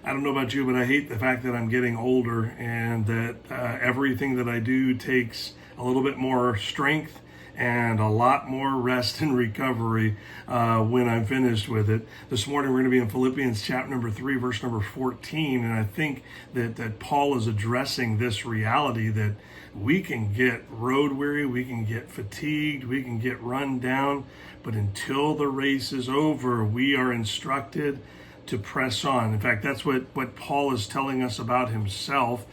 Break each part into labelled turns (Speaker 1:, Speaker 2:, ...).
Speaker 1: I don't know about you, but I hate the fact that I'm getting older and that everything that I do takes a little bit more strength and a lot more rest and recovery when I'm finished with it. This morning we're going to be in Philippians chapter number 3, verse number 14, and I think that Paul is addressing this reality that we can get road weary, we can get fatigued, we can get run down, but until the race is over, we are instructed to press on. In fact, that's what Paul is telling us about himself.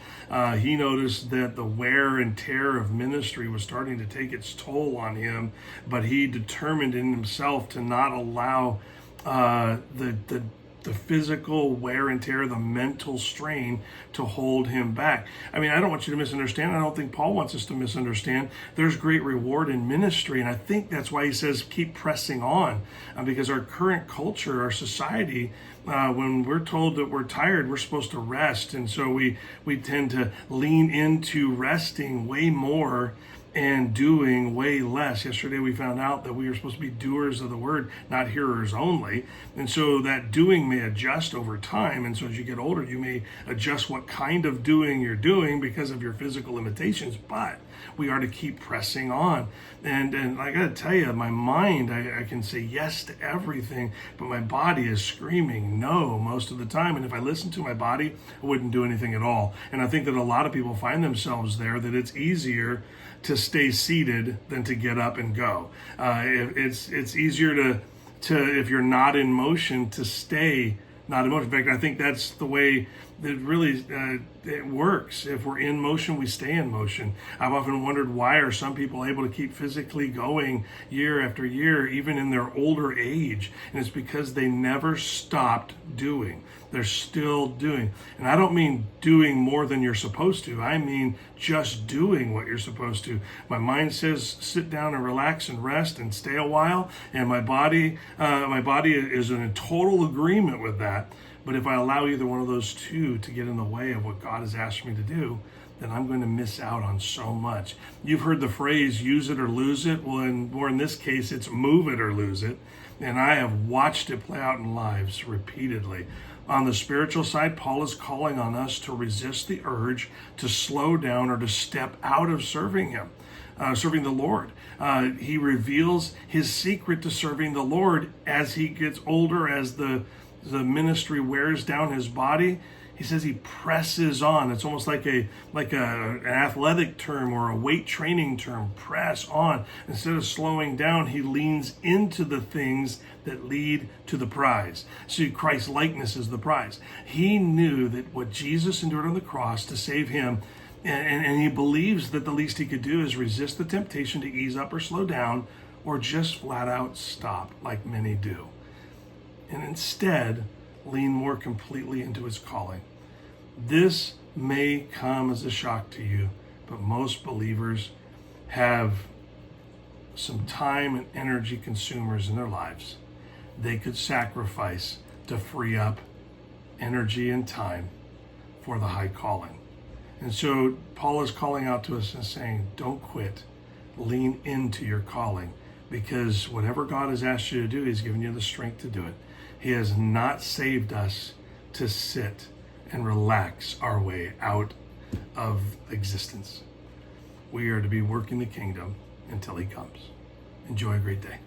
Speaker 1: He noticed that the wear and tear of ministry was starting to take its toll on him, but he determined in himself to not allow the physical wear and tear, the mental strain to hold him back. I mean, I don't want you to misunderstand. I don't think Paul wants us to misunderstand. There's great reward in ministry, and I think that's why he says keep pressing on, because our current culture, our society, when we're told that we're tired, we're supposed to rest, and so we tend to lean into resting way more and doing way less. Yesterday we found out that we are supposed to be doers of the word, not hearers only. And so that doing may adjust over time. And so as you get older, you may adjust what kind of doing you're doing because of your physical limitations. But we are to keep pressing on. And I got to tell you, my mind, I can say yes to everything, but my body is screaming no most of the time. And if I listened to my body, I wouldn't do anything at all. And I think that a lot of people find themselves there, that it's easier to stay seated than to get up and go. It's easier to if you're not in motion, to stay not in motion. In fact, I think that's the way that really it works. If we're in motion, we stay in motion. I've often wondered, why are some people able to keep physically going year after year, even in their older age? And it's because they never stopped doing. They're still doing. And I don't mean doing more than you're supposed to. I mean just doing what you're supposed to. My mind says sit down and relax and rest and stay a while, and my body is in total agreement with that. But if I allow either one of those two to get in the way of what God has asked me to do, then I'm going to miss out on so much. You've heard the phrase, use it or lose it. Well, in this case, it's move it or lose it. And I have watched it play out in lives repeatedly. On the spiritual side, Paul is calling on us to resist the urge to slow down or to step out of serving him, serving the Lord. He reveals his secret to serving the Lord as he gets older, as the ministry wears down his body. He says he presses on. It's almost like an athletic term or a weight training term, press on. Instead of slowing down, he leans into the things that lead to the prize. See, Christ's likeness is the prize. He knew that what Jesus endured on the cross to save him, and he believes that the least he could do is resist the temptation to ease up or slow down, or just flat out stop like many do. And instead, lean more completely into his calling. This may come as a shock to you, but most believers have some time and energy consumers in their lives they could sacrifice to free up energy and time for the high calling. And so Paul is calling out to us and saying, don't quit. Lean into your calling, because whatever God has asked you to do, he's given you the strength to do it. He has not saved us to sit and relax our way out of existence. We are to be working the kingdom until he comes. Enjoy a great day.